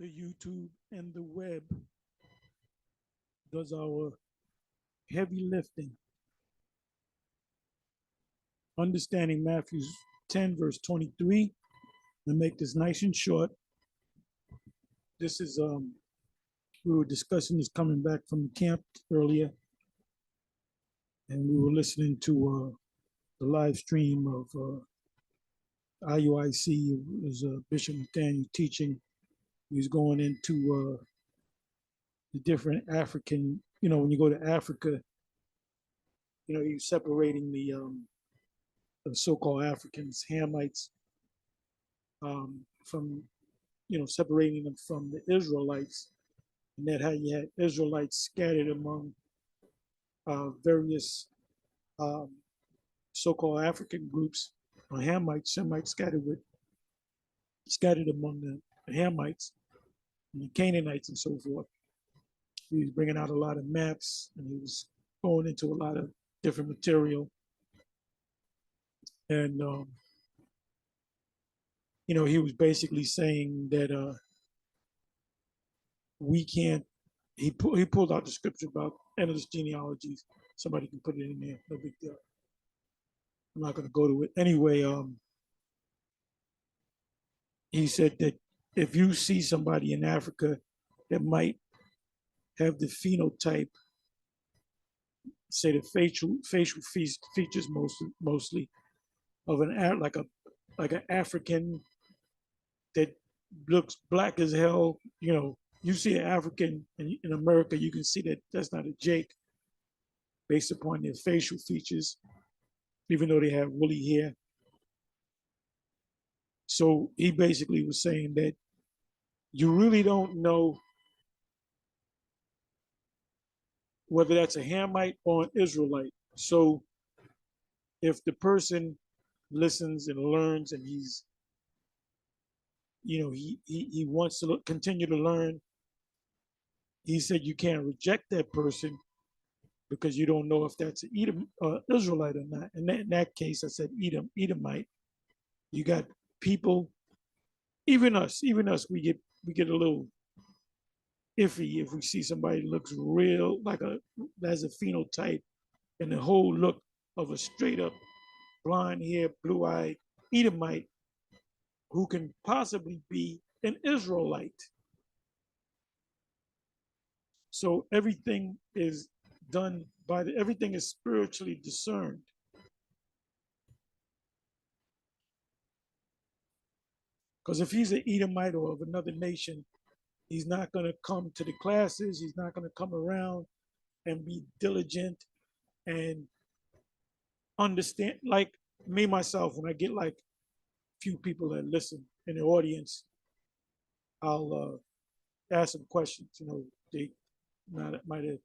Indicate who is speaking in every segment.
Speaker 1: the YouTube and the web does our heavy lifting. Understanding Matthew 10, verse 23, to make this nice and short. This is, we were discussing this coming back from the camp earlier, and we were listening to the live stream of IUIC, is Bishop Nathaniel teaching. He was going into the different African, when you go to Africa, he's separating the so-called Africans, Hamites, from, separating them from the Israelites, and that how you had Israelites scattered among various so-called African groups, or Hamites, Semites scattered among the Hamites and the Canaanites and so forth. He was bringing out a lot of maps, and he was going into a lot of different material. And, he was basically saying that we can't, he pulled out the scripture about endless genealogies. Somebody can put it in there, no big deal. I'm not going to go to it. Anyway, he said that if you see somebody in Africa that might have the phenotype, say the facial features mostly of like an African that looks black as hell, you see an African in America, you can see that that's not a Jake based upon their facial features, even though they have woolly hair. So he basically was saying that you really don't know whether that's a Hamite or an Israelite. So if the person listens and learns and he's, he wants to continue to learn, he said you can't reject that person because you don't know if that's an Israelite or not. And in that case, I said Edomite. You got people, even us, we get a little iffy if we see somebody that looks real, has a phenotype and the whole look of a straight up blonde hair, blue eyed Edomite who can possibly be an Israelite. So everything is done everything is spiritually discerned. Because if he's an Edomite or of another nation, he's not going to come to the classes. He's not going to come around and be diligent and understand. Like me, myself, when I get like few people that listen in the audience, I'll ask them questions. They might have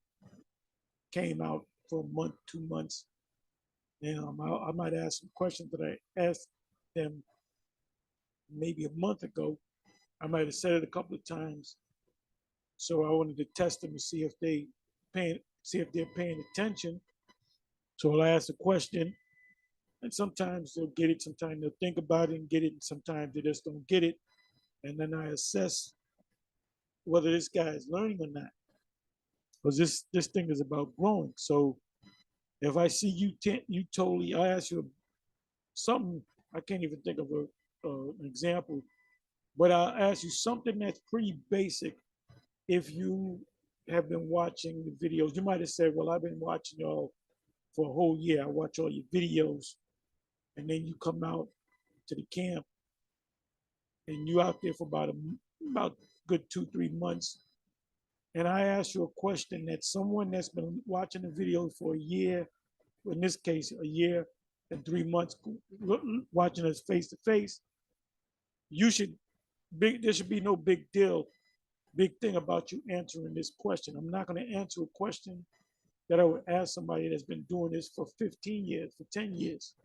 Speaker 1: came out for a month, 2 months, and I might ask some questions that I asked them maybe a month ago. I might have said it a couple of times. So I wanted to test them to see if they're paying attention. So I'll ask a question, and sometimes they'll get it, sometimes they'll think about it and get it, and sometimes they just don't get it. And then I assess whether this guy is learning or not. Because this thing is about growing. So if I see I ask you something, I can't even think of an example, but I'll ask you something that's pretty basic. If you have been watching the videos, you might have said, well, I've been watching y'all for a whole year. I watch all your videos. And then you come out to the camp and you out there for about good 2-3 months. And I ask you a question that someone that's been watching the video for a year, in this case, a year and 3 months, watching us face to face, there should be no big thing about you answering this question. I'm not going to answer a question that I would ask somebody that's been doing this for 15 years, for 10 years.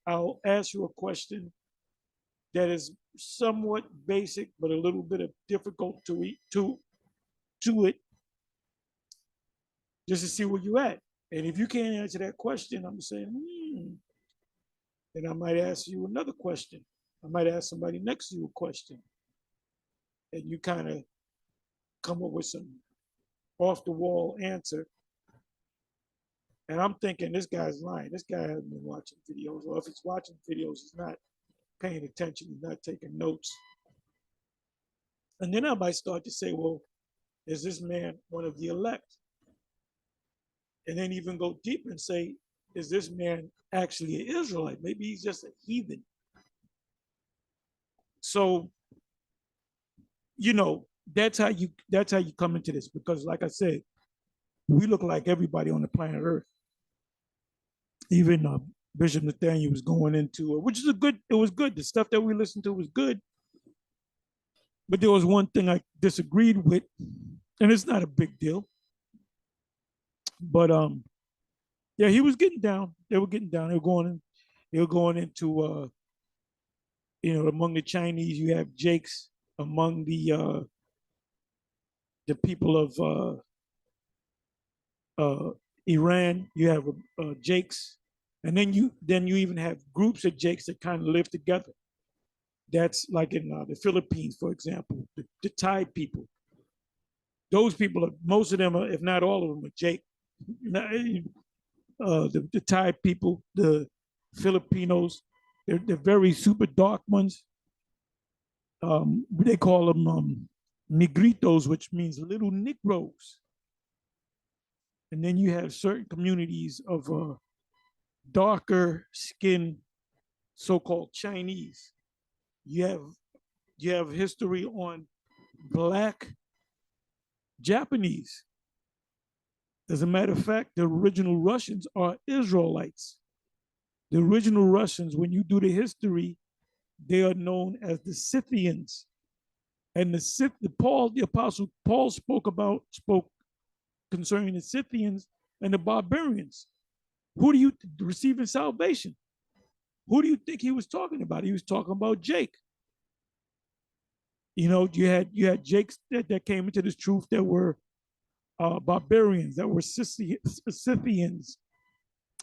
Speaker 1: I'll ask you a question that is somewhat basic, but a little bit of difficult to it, just to see where you at. And if you can't answer that question, I'm saying, then I might ask you another question. I might ask somebody next to you a question, and you kind of come up with some off the wall answer. And I'm thinking this guy's lying. This guy hasn't been watching videos, or if he's watching videos, he's not paying attention, he's not taking notes. And then I might start to say, well, is this man one of the elect? And then even go deeper and say, is this man actually an Israelite? Maybe he's just a heathen. So, you know, that's how you come into this, because like I said, we look like everybody on the planet Earth. Even Bishop Nathaniel was going into, which is it was good. The stuff that we listened to was good. But there was one thing I disagreed with, and it's not a big deal. But yeah, he was getting down. They were getting down. They were going into you know, among the Chinese, you have Jakes. Among the people of Iran, you have Jakes. And then you even have groups of Jakes that kind of live together. That's like in the Philippines, for example, the Thai people. Those people, most of them, if not all of them, are Jake. The Thai people, the Filipinos, they're very super dark ones. They call them negritos, which means little Negroes. And then you have certain communities of darker skin, so-called Chinese. You have history on Black Japanese. As a matter of fact, the original Russians are Israelites. The original Russians, when you do the history, they are known as the Scythians. And the Apostle Paul spoke concerning the Scythians and the barbarians. Who do you receiving salvation? Who do you think he was talking about? He was talking about Jake. You know, you had Jakes that came into this truth that were barbarians, that were Scythians,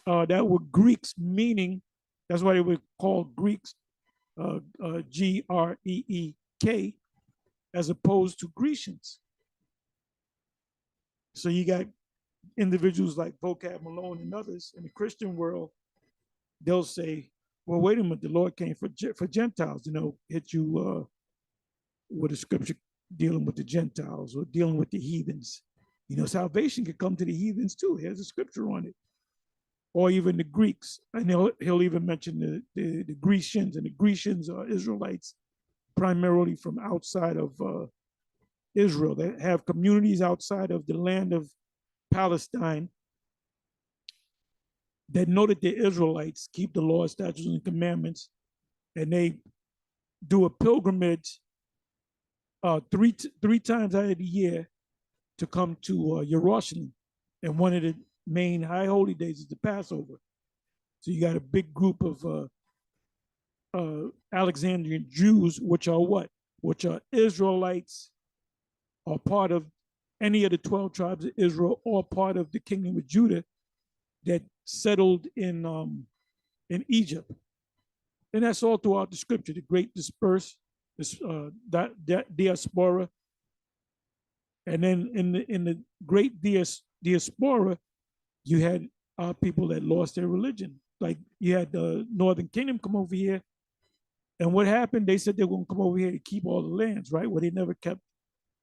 Speaker 1: that were Greeks, meaning that's why they were called Greeks, Greek, as opposed to Grecians. So you got individuals like Vocab Malone and others in the Christian world. They'll say, well, wait a minute, the Lord came for Gentiles, you know, hit you with a scripture dealing with the Gentiles or dealing with the heathens. You know, salvation could come to the heathens too. Here's a scripture on it. Or even the Greeks. And he'll even mention the Grecians, and the Grecians are Israelites primarily from outside of Israel. They have communities outside of the land of Palestine that know that they're Israelites, keep the law, statutes, and commandments, and they do a pilgrimage three times out of the year to come to Jerusalem. And one of the main high holy days is the Passover. So you got a big group of Alexandrian Jews, which are what? Which are Israelites, are part of any of the 12 tribes of Israel, or part of the kingdom of Judah that settled in Egypt. And that's all throughout the scripture, the great diaspora. And then in the great diaspora, you had people that lost their religion. Like you had the Northern Kingdom come over here. And what happened? They said they were going to come over here to keep all the lands, right? Well, they never kept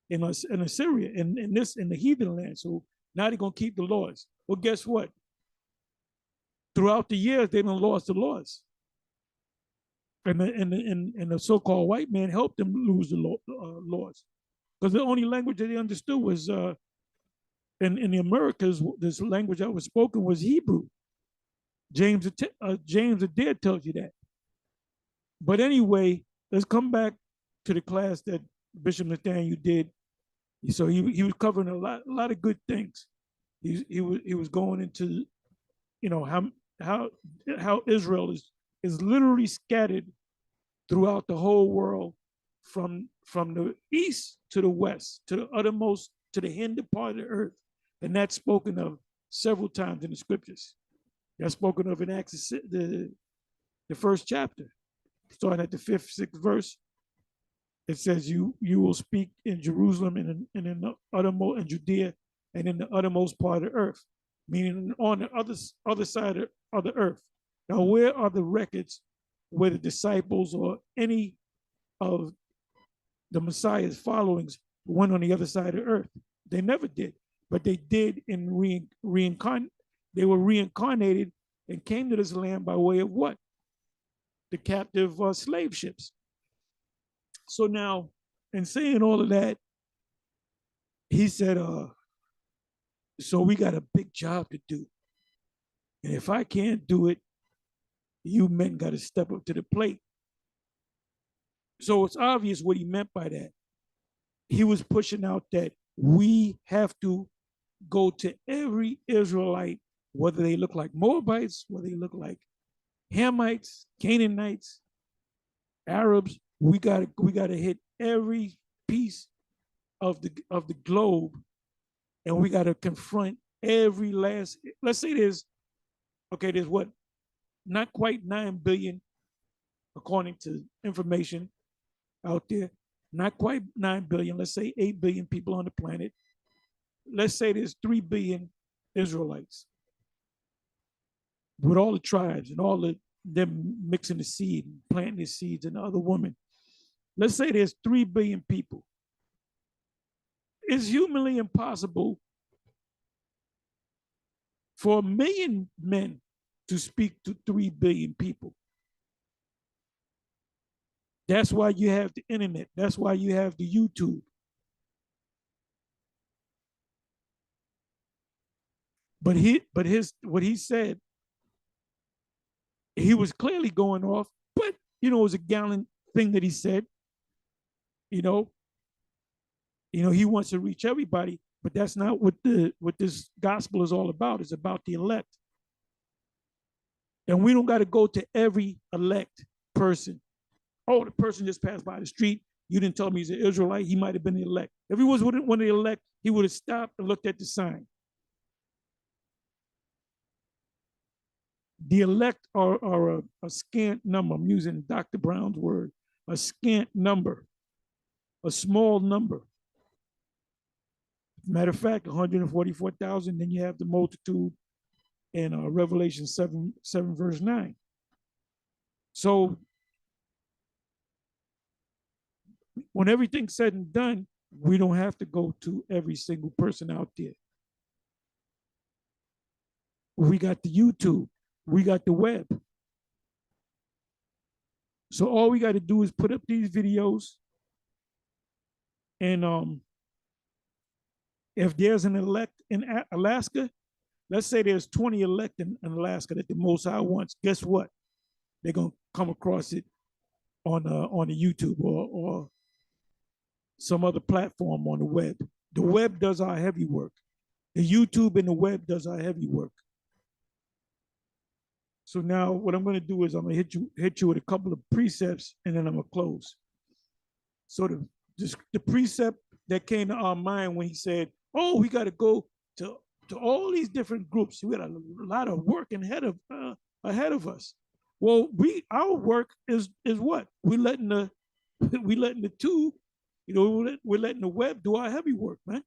Speaker 1: in Assyria, in the heathen land. So now they're going to keep the laws. Well, guess what? Throughout the years, they done lost the laws. And the so-called white man helped them lose the laws. Because the only language that they understood was, in the Americas, this language that was spoken was Hebrew. James Adair tells you that. But anyway, let's come back to the class that Bishop Nathaniel did. So he was covering a lot of good things. He was going into, you know, how Israel is literally scattered throughout the whole world, from the east to the west, to the uttermost, to the hinder part of the earth. And that's spoken of several times in the scriptures. That's spoken of in Acts, the first chapter. starting at the 5th, 6th verse. It says, you will speak in Jerusalem and in the uttermost, in Judea and in the uttermost part of the earth, meaning on the other side of the earth. Now, where are the records where the disciples or any of the Messiah's followings went on the other side of the earth? They never did, but they did in reincarnate. They were reincarnated and came to this land by way of what? The captive slave ships. So now, in saying all of that, he said, so we got a big job to do. And if I can't do it, you men got to step up to the plate. So it's obvious what he meant by that. He was pushing out that we have to go to every Israelite, whether they look like Moabites, whether they look like Hamites, Canaanites, Arabs. We gotta hit every piece of the globe, and we gotta confront every last. Let's say there's what, not quite 9 billion, according to information out there. Not quite 9 billion. Let's say 8 billion people on the planet. Let's say there's 3 billion Israelites, with all the tribes and all them mixing the seed and planting the seeds and the other women. Let's say there's 3 billion people. It's humanly impossible for 1 million men to speak to 3 billion people. That's why you have the internet. That's why you have the YouTube. But what he said, he was clearly going off, but it was a gallant thing that he said. He wants to reach everybody, but that's not what this gospel is all about. It's about the elect. And we don't got to go to every elect person. Oh, the person just passed by the street. You didn't tell me he's an Israelite. He might have been the elect. If he was one of the elect, he would have stopped and looked at the sign. The elect are a scant number. I'm using Dr. Brown's word. A scant number. A small number. Matter of fact, 144,000. Then you have the multitude in Revelation 7 verse 9. So when everything's said and done, we don't have to go to every single person out there. We got the YouTube. We got the web. So all we got to do is put up these videos, and if there's an elect in Alaska, let's say there's 20 elect in Alaska that the Most High wants, guess what? They're going to come across it on the YouTube or some other platform on the web. The web does our heavy work. The YouTube and the web does our heavy work. So now what I'm going to do is I'm going to hit you with a couple of precepts, and then I'm going to close. So the precept that came to our mind when he said, oh, we got to go to all these different groups. We got a lot of work ahead of us. Well, our work is what? We're letting the tube, we're letting the web do our heavy work, man.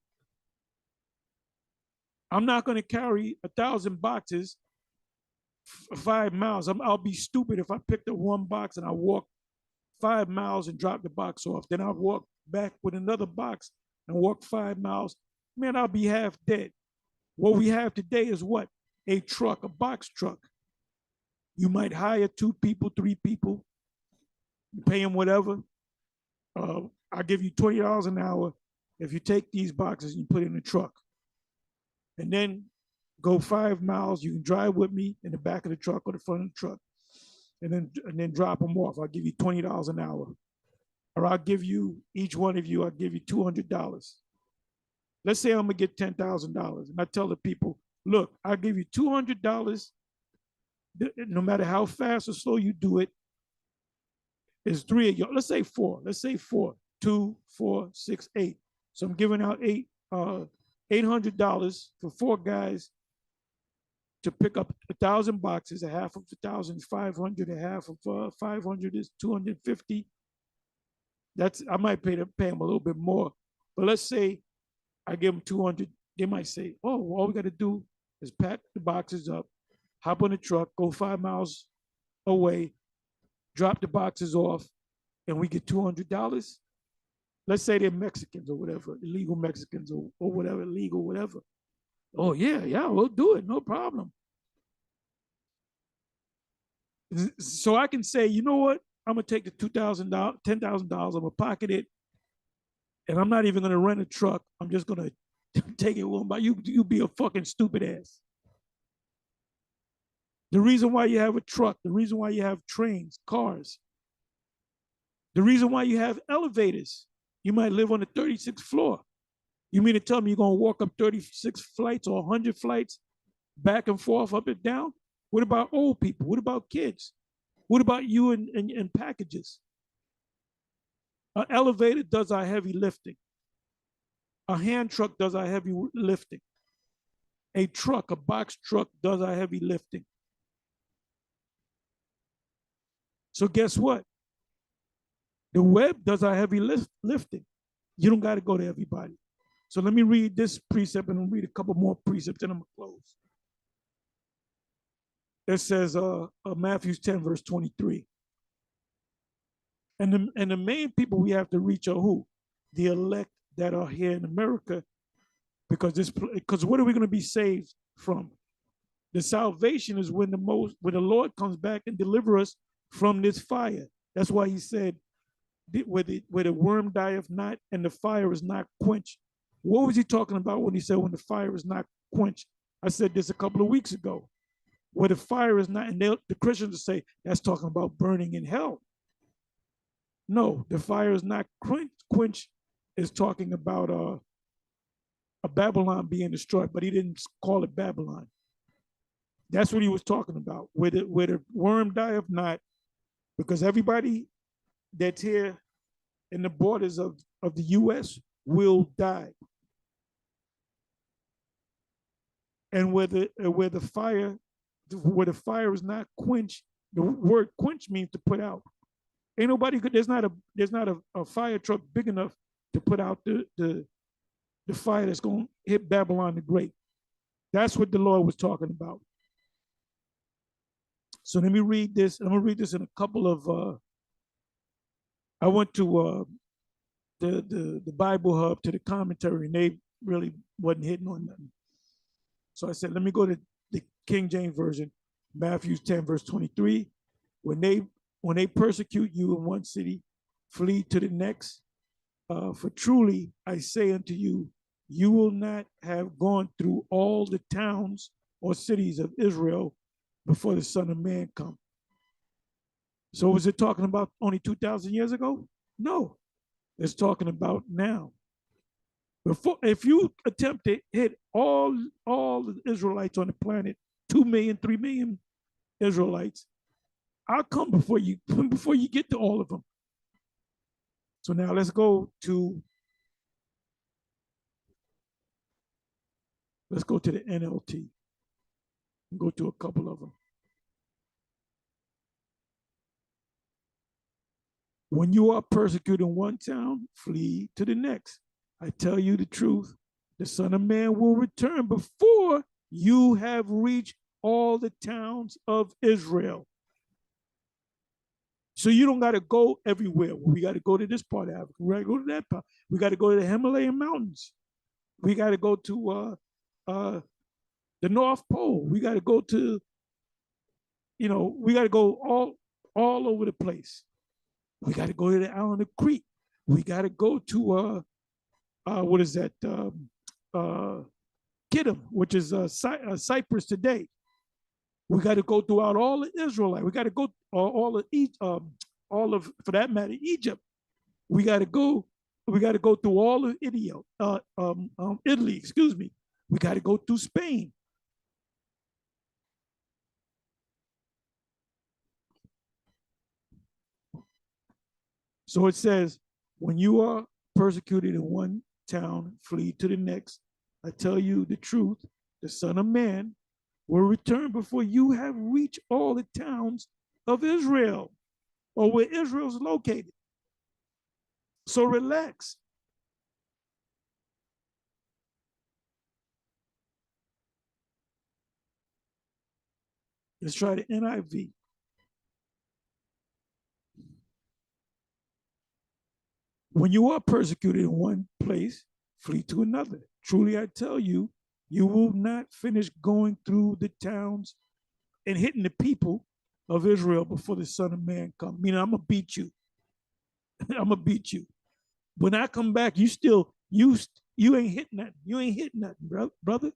Speaker 1: I'm not going to carry 1,000 boxes 5 miles. I'll be stupid if I picked up one box and I walk 5 miles and drop the box off. Then I'll walk back with another box and walk 5 miles. Man, I'll be half dead. What we have today is what? A truck, a box truck. You might hire 2 people, 3 people, you pay them whatever. I'll give you $20 an hour if you take these boxes and you put it in the truck. And then go 5 miles. You can drive with me in the back of the truck or the front of the truck, and then drop them off. I'll give you $20 an hour. Or I'll give you, each one of you, I'll give you $200. Let's say I'm gonna get $10,000. And I tell the people, look, I'll give you $200. No matter how fast or slow you do it, there's 3 of you. Let's say 4. Let's say 4. 2, 4, 6, 8. So I'm giving out $800 for 4 guys to pick up 1,000 boxes. A half of 1,000 is 500. A half of 500 is 250. That's, I might pay them a little bit more. But let's say I give them 200. They might say, oh, all we got to do is pack the boxes up, hop on the truck, go 5 miles away, drop the boxes off, and we get $200. Let's say they're Mexicans or whatever, illegal Mexicans or whatever, legal, whatever. Oh, yeah, we'll do it. No problem. So I can say, you know what? I'm going to take the $2,000, $10,000, I'm going to pocket it, and I'm not even going to rent a truck. I'm just going to take it with me. You be a fucking stupid ass. The reason why you have a truck, the reason why you have trains, cars, the reason why you have elevators, you might live on the 36th floor. You mean to tell me you're going to walk up 36 flights or 100 flights back and forth, up and down? What about old people? What about kids? What about you and packages? An elevator does our heavy lifting. A hand truck does our heavy lifting. A truck, a box truck, does our heavy lifting. So guess what? The web does our heavy lifting. You don't got to go to everybody. So let me read this precept and I'll read a couple more precepts and I'm going to close. It says Matthew 10, verse 23. And the main people we have to reach are who? The elect that are here in America, because what are we going to be saved from? The salvation is when the Lord comes back and deliver us from this fire. That's why he said, where the worm dieth not and the fire is not quenched. What was he talking about when he said when the fire is not quenched? I said this a couple of weeks ago. Where the fire is not, and the Christians will say that's talking about burning in hell. No, the fire is not quenched. Is talking about a Babylon being destroyed, but he didn't call it Babylon. That's what he was talking about. Where the worm dieth not, because everybody that's here in the borders of the U.S. will die. And where the fire is not quenched, the word quench means to put out. Ain't nobody could, there's not a fire truck big enough to put out the fire that's going to hit Babylon the Great. That's what the Lord was talking about. So let me read this. I'm going to read this in a couple of, I went to the Bible Hub, to the commentary, and they really wasn't hitting on nothing. So I said, let me go to the King James Version, Matthew 10, verse 23. When they persecute you in one city, flee to the next. For truly I say unto you, you will not have gone through all the towns or cities of Israel before the Son of Man come. So was it talking about only 2,000 years ago? No, it's talking about now. Before, if you attempt to hit all the Israelites on the planet, 2 million, 3 million Israelites, I'll come before you get to all of them. So now let's go to the NLT. Go to a couple of them. When you are persecuted in one town, flee to the next. I tell you the truth, the Son of Man will return before you have reached all the towns of Israel. So you don't got to go everywhere. We got to go to this part of Africa. We got to go to that part. We got to go to the Himalayan mountains. We got to go to the North Pole. We got to go to, we got to go all over the place. We got to go to the island of Crete. We got to go to what is that? Kittim, which is Cyprus today. We got to go throughout all of Israel. We got to go all of, for that matter, Egypt. We got to go through all of Italy, excuse me. We got to go through Spain. So it says, when you are persecuted in one town, flee to the next. I tell you the truth, the Son of Man will return before you have reached all the towns of Israel, or where Israel is located. So relax. Let's try the NIV. When you are persecuted in one place, flee to another. Truly, I tell you, you will not finish going through the towns and hitting the people of Israel before the Son of Man comes. Meaning, I'm gonna beat you. I'm gonna beat you. When I come back, you ain't hitting nothing. You ain't hitting nothing, brother.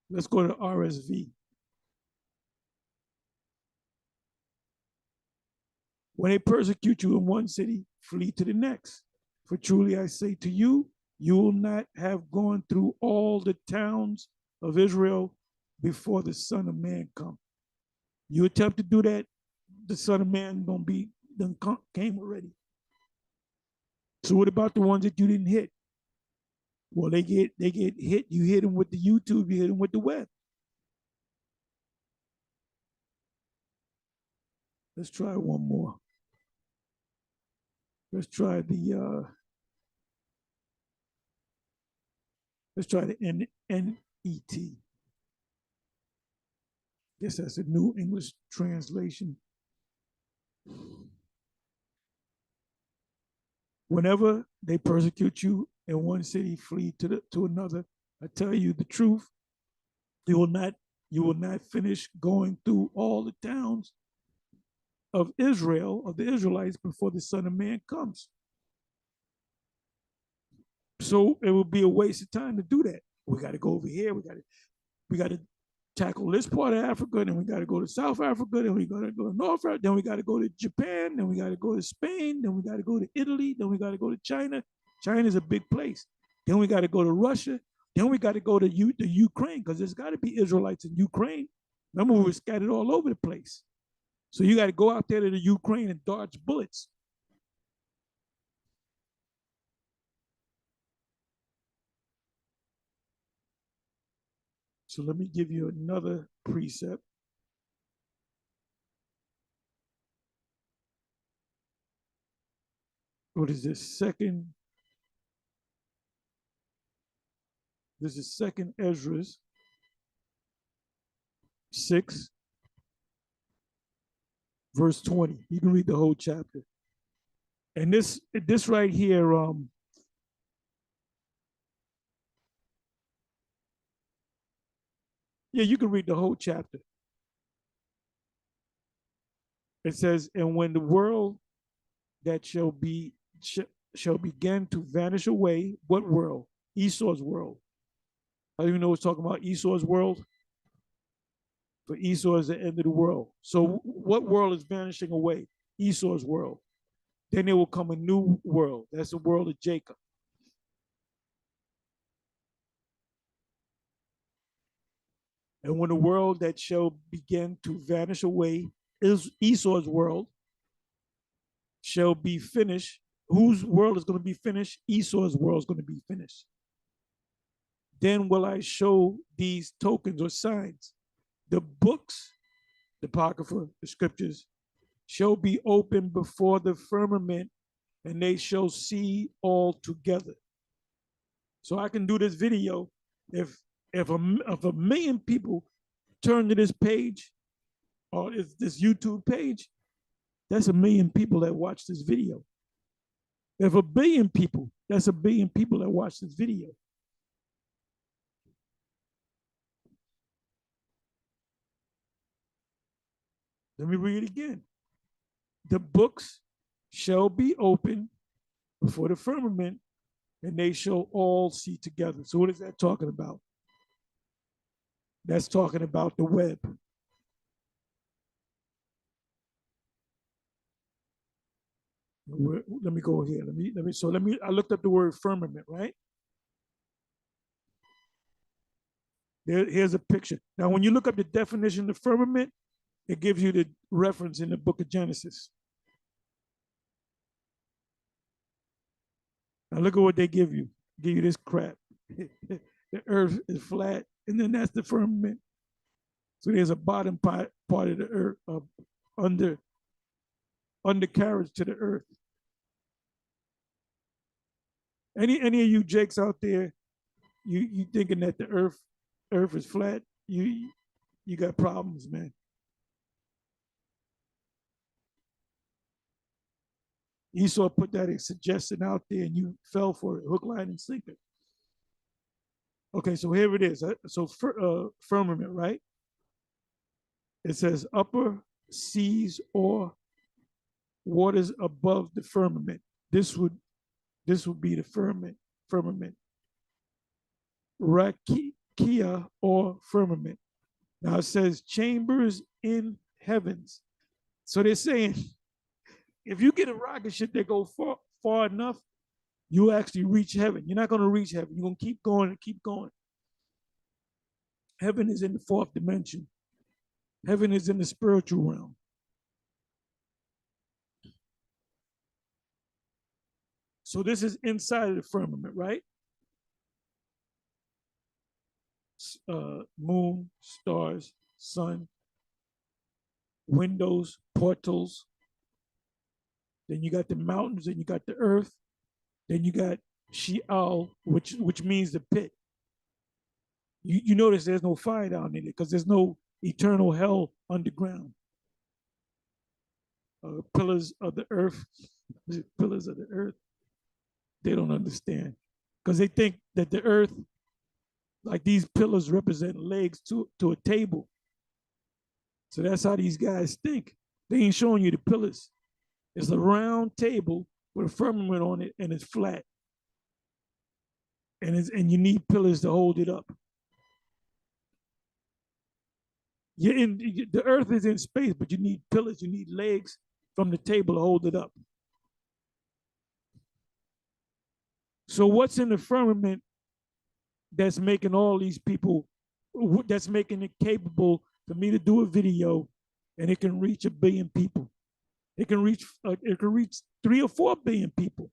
Speaker 1: Let's go to RSV. When they persecute you in one city, flee to the next. For truly I say to you, you will not have gone through all the towns of Israel before the Son of Man come. You attempt to do that, the Son of Man done came already. So what about the ones that you didn't hit? Well, they get hit. You hit them with the YouTube. You hit them with the web. Let's try one more. Let's try the NET. Guess that's a New English translation. Whenever they persecute you in one city, flee to another. I tell you the truth. You will not finish going through all the towns of Israel, of the Israelites, before the Son of Man comes. So it will be a waste of time to do that. We got to go over here. We got to tackle this part of Africa. Then we got to go to South Africa. Then we got to go to North Africa. Then we got to go to Japan. Then we got to go to Spain. Then we got to go to Italy. Then we got to go to China. China is a big place. Then we got to go to Russia. Then we got to go to the Ukraine, because there's got to be Israelites in Ukraine. Remember, we were scattered all over the place. So you got to go out there to the Ukraine and dodge bullets. So let me give you another precept. What is this? This is second Ezra 6, verse 20. You can read the whole chapter. And this right here, yeah, you can read the whole chapter. It says, and when the world that shall begin to vanish away, what world? Esau's world. How do you know it's talking about Esau's world? For Esau is the end of the world. So what world is vanishing away? Esau's world. Then there will come a new world. That's the world of Jacob. And when the world that shall begin to vanish away is Esau's world shall be finished. Whose world is going to be finished? Esau's world is going to be finished. Then will I show these tokens or signs. The books, the Apocrypha, the scriptures, shall be opened before the firmament, and they shall see all together. So I can do this video if a million people turn to this page or this YouTube page, that's a million people that watch this video. If a billion people, that's a billion people that watch this video. Let me read it again. The books shall be open before the firmament, and they shall all see together. So what is that talking about? That's talking about the web. Let me go here. I looked up the word firmament, right? Here's a picture. Now, when you look up the definition of firmament, it gives you the reference in the book of Genesis. Now look at what they give you. Give you this crap. the earth is flat, and then that's the firmament. So there's a bottom part of the earth, undercarriage to the earth. Any of you jakes out there, you thinking that the earth is flat, you got problems, man. Esau put that suggestion out there and you fell for it, hook, line, and sinker. Okay, so here it is. So firmament, right? It says upper seas or waters above the firmament. This would be the firmament. Rakia or firmament. Now it says chambers in heavens. So they're saying if you get a rocket ship that go far enough, you actually reach heaven. You're not going to reach heaven. You're going to keep going and keep going. Heaven is in the fourth dimension. Heaven is in the spiritual realm. So this is inside of the firmament, right? Moon, stars, sun, windows, portals. Then you got the mountains, and you got the earth. Then you got Sheol, which means the pit. You notice there's no fire down in it because there's no eternal hell underground. Pillars of the earth, pillars of the earth. They don't understand because they think that the earth, like these pillars, represent legs to a table. So that's how these guys think. They ain't showing you the pillars. It's a round table with a firmament on it, and it's flat. And you need pillars to hold it up. The earth is in space, but you need pillars. You need legs from the table to hold it up. So what's in the firmament that's making all these people, that's making it capable for me to do a video and it can reach 1 billion people? It can reach 3 or 4 billion people.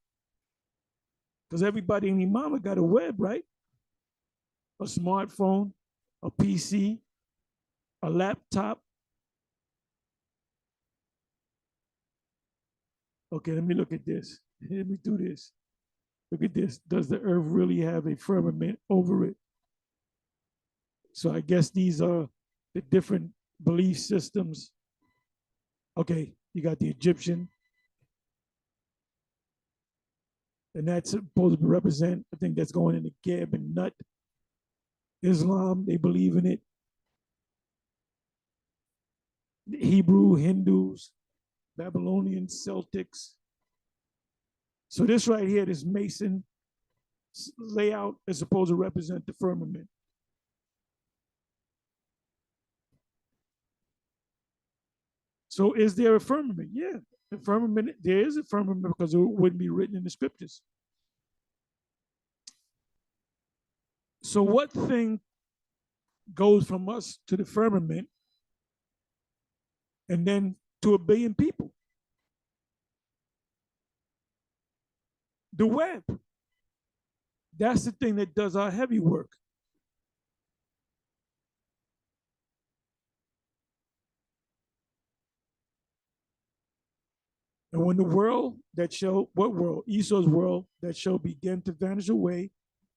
Speaker 1: Because everybody in your mama got a web, right? A smartphone, a PC, a laptop. Okay, let me look at this. Let me do this. Look at this. Does the earth really have a firmament over it? So I guess these are the different belief systems. Okay, you got the Egyptian. And that's supposed to represent, I think that's going in the Geb and Nut. Islam, they believe in it. The Hebrew, Hindus, Babylonians, Celtics. So this right here, this Mason layout is supposed to represent the firmament. So is there a firmament? Yeah, the firmament, there is a firmament because it wouldn't be written in the scriptures. So what thing goes from us to the firmament and then to 1 billion people? The web. That's the thing that does our heavy work. And when the world that shall, what world? Esau's world that shall begin to vanish away,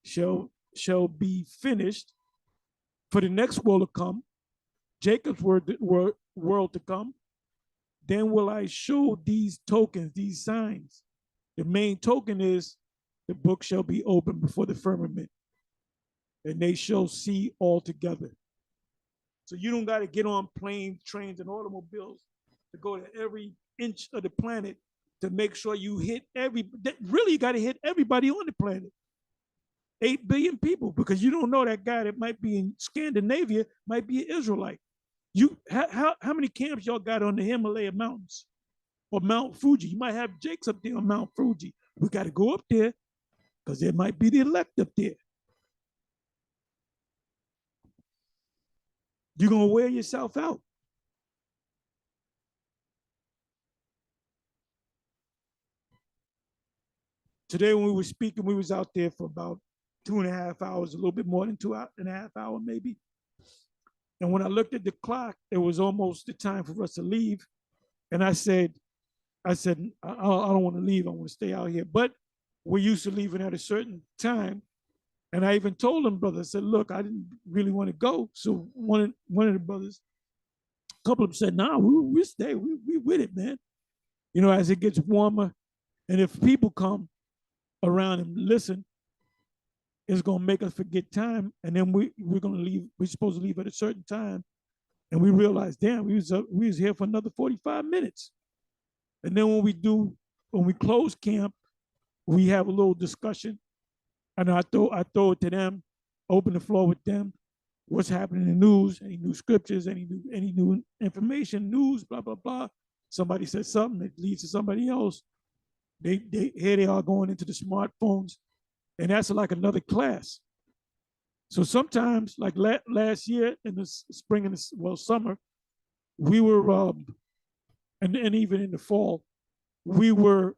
Speaker 1: shall be finished, for the next world to come, Jacob's world to come, then will I show these tokens, these signs. The main token is the book shall be opened before the firmament, and they shall see all together. So you don't got to get on planes, trains, and automobiles to go to every inch of the planet to make sure you hit really you got to hit everybody on the planet. 8 billion people, because you don't know that guy that might be in Scandinavia might be an Israelite. How many camps y'all got on the Himalaya mountains or Mount Fuji? You might have Jakes up there on Mount Fuji. We got to go up there because there might be the elect up there. You're going to wear yourself out. Today when we were speaking, we was out there for about 2.5 hours, a little bit more than 2.5 hours maybe. And when I looked at the clock, it was almost the time for us to leave. And I said, I don't want to leave. I want to stay out here. But we're used to leaving at a certain time. And I even told them, brother, I said, look, I didn't really want to go. So one of the brothers, a couple of them said, nah, we stay. We with it, man. You know, as it gets warmer. And if people come around and listen, it's going to make us forget time. And then we're going to leave. We're supposed to leave at a certain time. And we realized, damn, we was here for another 45 minutes. And then when we close camp, we have a little discussion. And I throw it to them, open the floor with them. What's happening in the news, any new scriptures, any new information, news, blah, blah, blah. Somebody says something that leads to somebody else. Here they are going into the smartphones. And that's like another class. So sometimes, like last year in the spring and summer, we were, and even in the fall, we would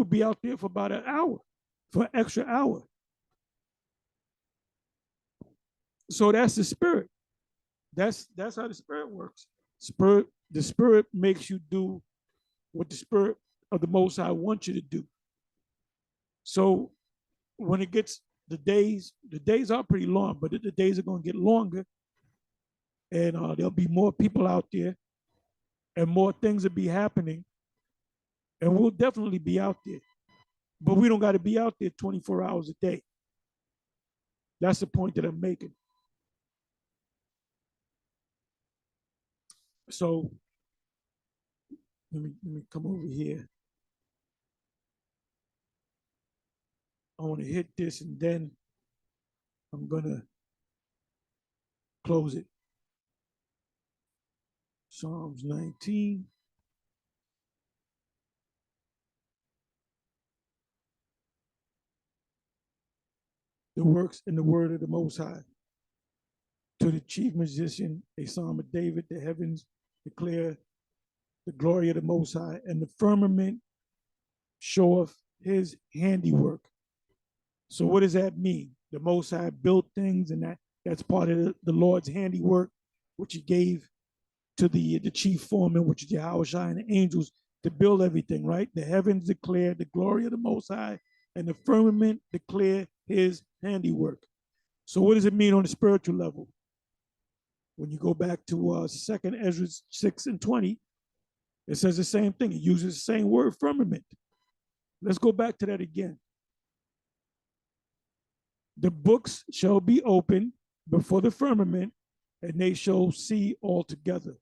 Speaker 1: be out there for about an hour, for an extra hour. So that's the spirit. That's how the spirit works. The spirit makes you do what the spirit of the Most High wants you to do. So when it gets the days are pretty long, but the days are going to get longer, and there'll be more people out there, and more things will be happening, and we'll definitely be out there. But we don't got to be out there 24 hours a day. That's the point that I'm making. So let me come over here. I want to hit this, and then I'm going to close it. Psalms 19. The works and the word of the Most High. To the chief musician, a psalm of David, the heavens declare the glory of the Most High, and the firmament showeth his handiwork. So what does that mean? The Most High built things, and that's part of the Lord's handiwork, which he gave to the chief foreman, which is Yahawashi, and the angels to build everything, right? The heavens declare the glory of the Most High, and the firmament declare his handiwork. So what does it mean on the spiritual level? When you go back to 2nd Ezra 6:20, it says the same thing. It uses the same word, firmament. Let's go back to that again. The books shall be opened before the firmament, and they shall see altogether.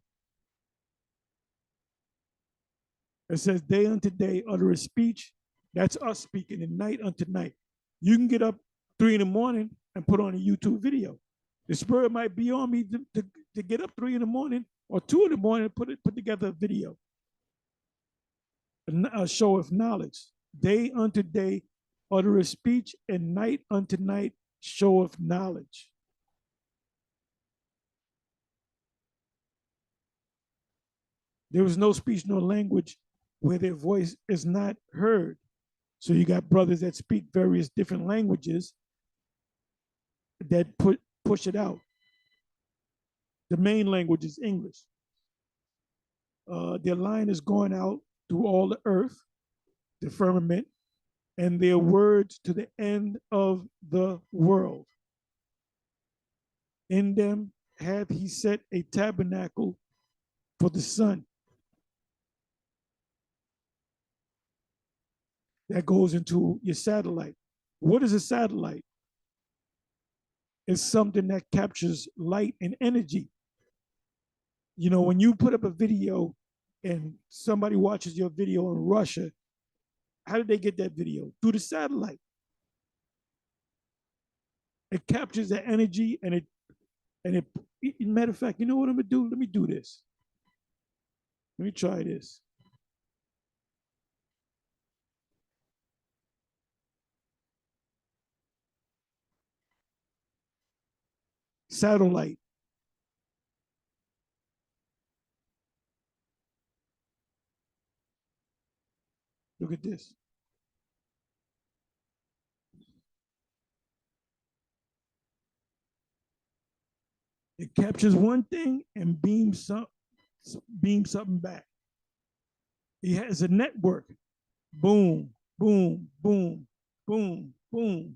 Speaker 1: It says day unto day utter a speech. That's us speaking, and night unto night. You can get up 3 in the morning and put on a YouTube video. The spirit might be on me to get up 3 in the morning or 2 in the morning and put together a video. A show of knowledge. Day unto day utter a speech, and night unto night show of knowledge. There is no speech nor language where their voice is not heard. So you got brothers that speak various different languages that push it out. The main language is English. Their line is going out through all the earth, the firmament, and their words to the end of the world. In them hath he set a tabernacle for the sun. That goes into your satellite. What is a satellite? It's something that captures light and energy. You know, when you put up a video and somebody watches your video in Russia, how did they get that video? Through the satellite. It captures the energy, and it matter of fact, you know what I'm gonna do? Let me do this. Let me try this. Satellite. Look at this. It captures one thing and beams something back. He has a network. Boom, boom, boom, boom, boom.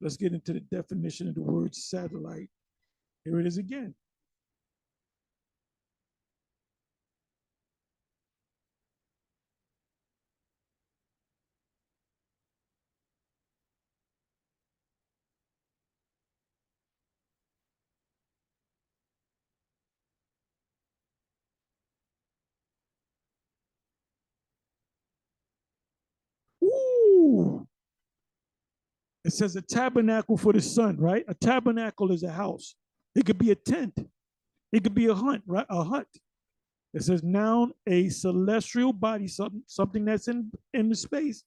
Speaker 1: Let's get into the definition of the word satellite. Here it is again. Ooh. It says a tabernacle for the sun, right? A tabernacle is a house. It could be a tent. It could be a hut, right? A hut. It says noun, a celestial body, something that's in the space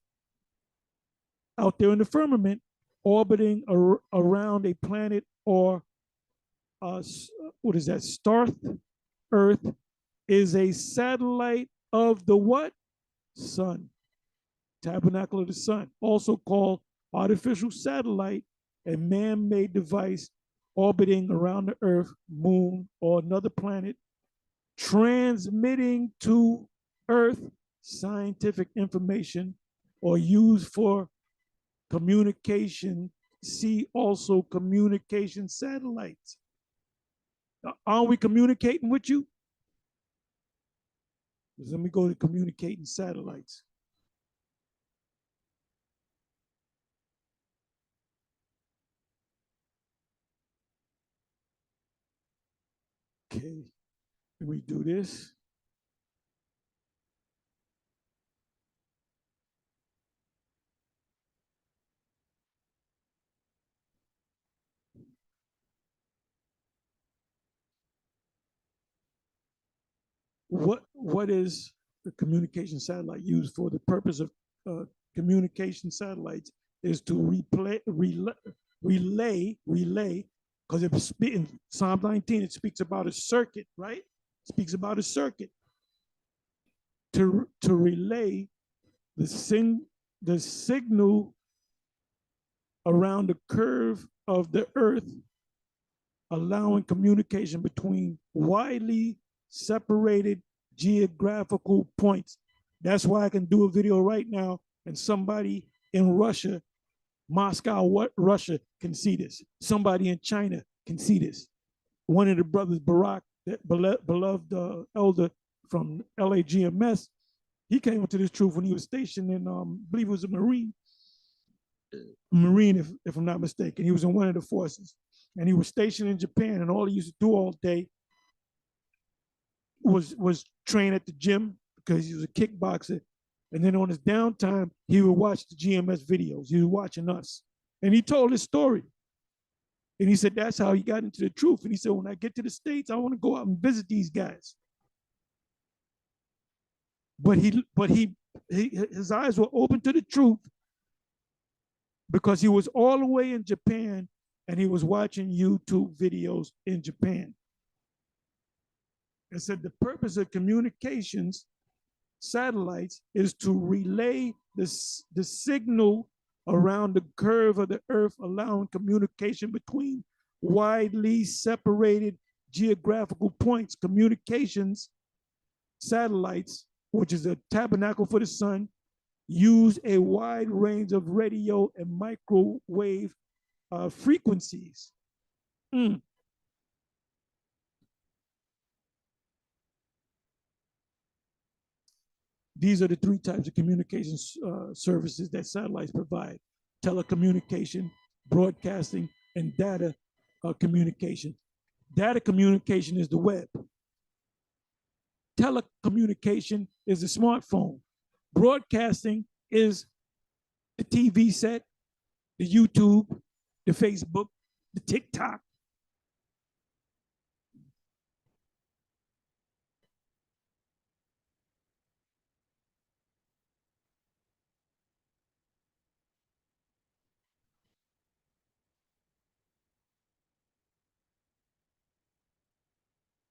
Speaker 1: out there in the firmament, orbiting around a planet or what is that? Star Earth is a satellite of the what? Sun. Tabernacle of the sun, also called artificial satellite, a man-made device orbiting around the Earth, moon, or another planet, transmitting to Earth scientific information or used for communication. See also communication satellites. Are we communicating with you? Let me go to communicating satellites. Okay, let me do this. What is the communication satellite used for? The purpose of communication satellites is to relay, because in Psalm 19 it speaks about a circuit, right? It speaks about a circuit to relay the signal around the curve of the earth, allowing communication between widely separated geographical points. That's why I can do a video right now and somebody in Russia, Moscow, Russia, can see this. Somebody in China can see this. One of the brothers, Barak, that beloved elder from LAGMS, he came into this truth when he was stationed in, I believe it was a Marine, if I'm not mistaken. He was in one of the forces. And he was stationed in Japan, and all he used to do all day was train at the gym because he was a kickboxer. And then on his downtime, he would watch the GMS videos. He was watching us. And he told his story. And he said that's how he got into the truth. And he said, when I get to the States, I want to go out and visit these guys. But his eyes were open to the truth because he was all the way in Japan and he was watching YouTube videos in Japan. It said the purpose of communications satellites is to relay the signal around the curve of the earth, allowing communication between widely separated geographical points. Communications satellites, which is a tabernacle for the sun, use a wide range of radio and microwave frequencies. These are the three types of communications services that satellites provide: telecommunication, broadcasting, and data communication. Data communication is the web. Telecommunication is the smartphone. Broadcasting is the TV set, the YouTube, the Facebook, the TikTok.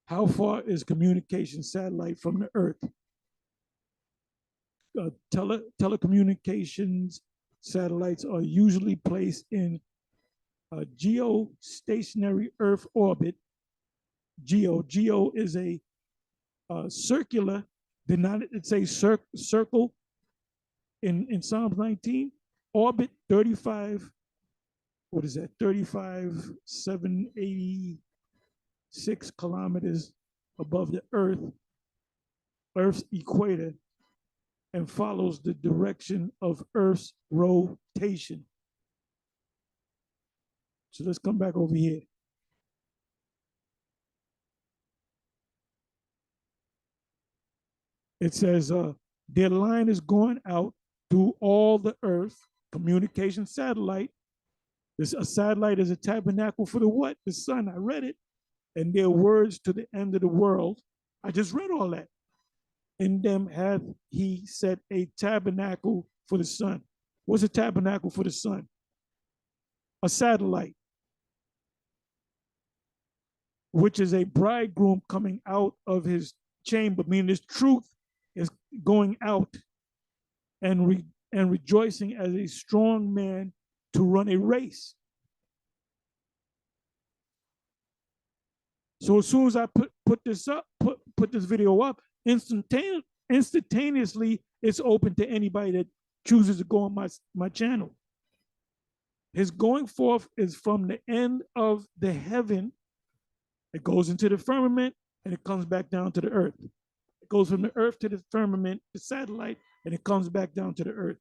Speaker 1: How far is communication satellite from the Earth? Telecommunications satellites are usually placed in a geostationary Earth orbit. Geo is a circular, did not it say circle in Psalms 19? Orbit 35, what is that? 35,786 kilometers above the Earth's equator, and follows the direction of Earth's rotation. So let's come back over here. It says their line is going out through all the earth, communication satellite. A satellite is a tabernacle for the what? The sun. I read it. And their words to the end of the world. I just read all that. In them hath he set a tabernacle for the sun. What's a tabernacle for the sun? A satellite, which is a bridegroom coming out of his chamber, meaning his truth is going out and rejoicing as a strong man to run a race. So as soon as I put this video up, instantaneously it's open to anybody that chooses to go on my channel. His going forth is from the end of the heaven. It goes into the firmament and it comes back down to the earth. It goes from the earth to the firmament, the satellite, and it comes back down to the earth.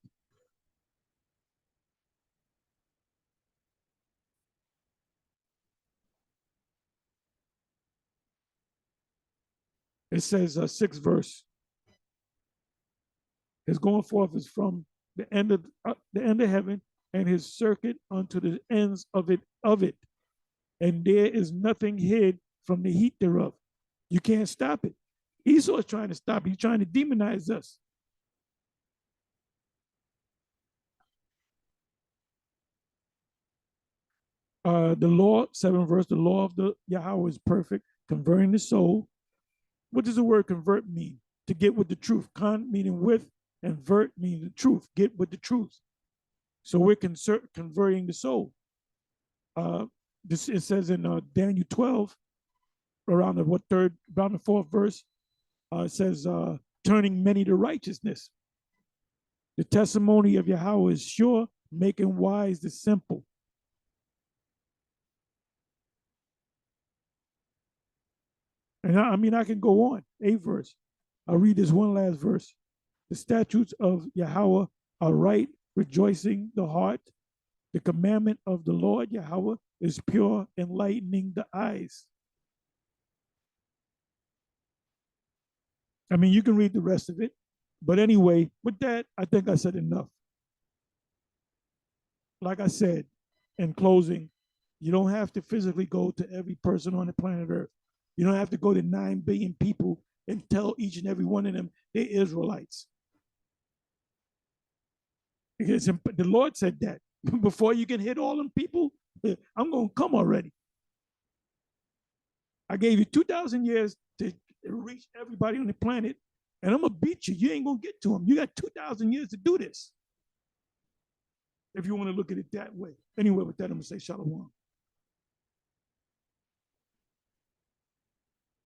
Speaker 1: It says, 6th verse. His going forth is from the end of heaven, and his circuit unto the ends of it. And there is nothing hid from the heat thereof. You can't stop it. Esau is trying to stop it. He's trying to demonize us. The law, 7th verse, the law of the Yahawah is perfect, converting the soul. What does the word convert mean? To get with the truth. Con meaning with, and vert meaning the truth. Get with the truth. So we're converting the soul. It says in Daniel 12, around the 4th verse, it says, turning many to righteousness. The testimony of Yahawah is sure, making wise the simple. And I can go on. 8th verse. I'll read this one last verse. The statutes of Yahawah are right, rejoicing the heart. The commandment of the Lord Yahawah is pure, enlightening the eyes. You can read the rest of it. But anyway, with that, I think I said enough. Like I said, in closing, you don't have to physically go to every person on the planet Earth. You don't have to go to 9 billion people and tell each and every one of them they're Israelites. Because the Lord said that. Before you can hit all them people, I'm going to come already. I gave you 2,000 years to reach everybody on the planet, and I'm going to beat you. You ain't going to get to them. You got 2,000 years to do this. If you want to look at it that way. Anyway, with that, I'm going to say shalom.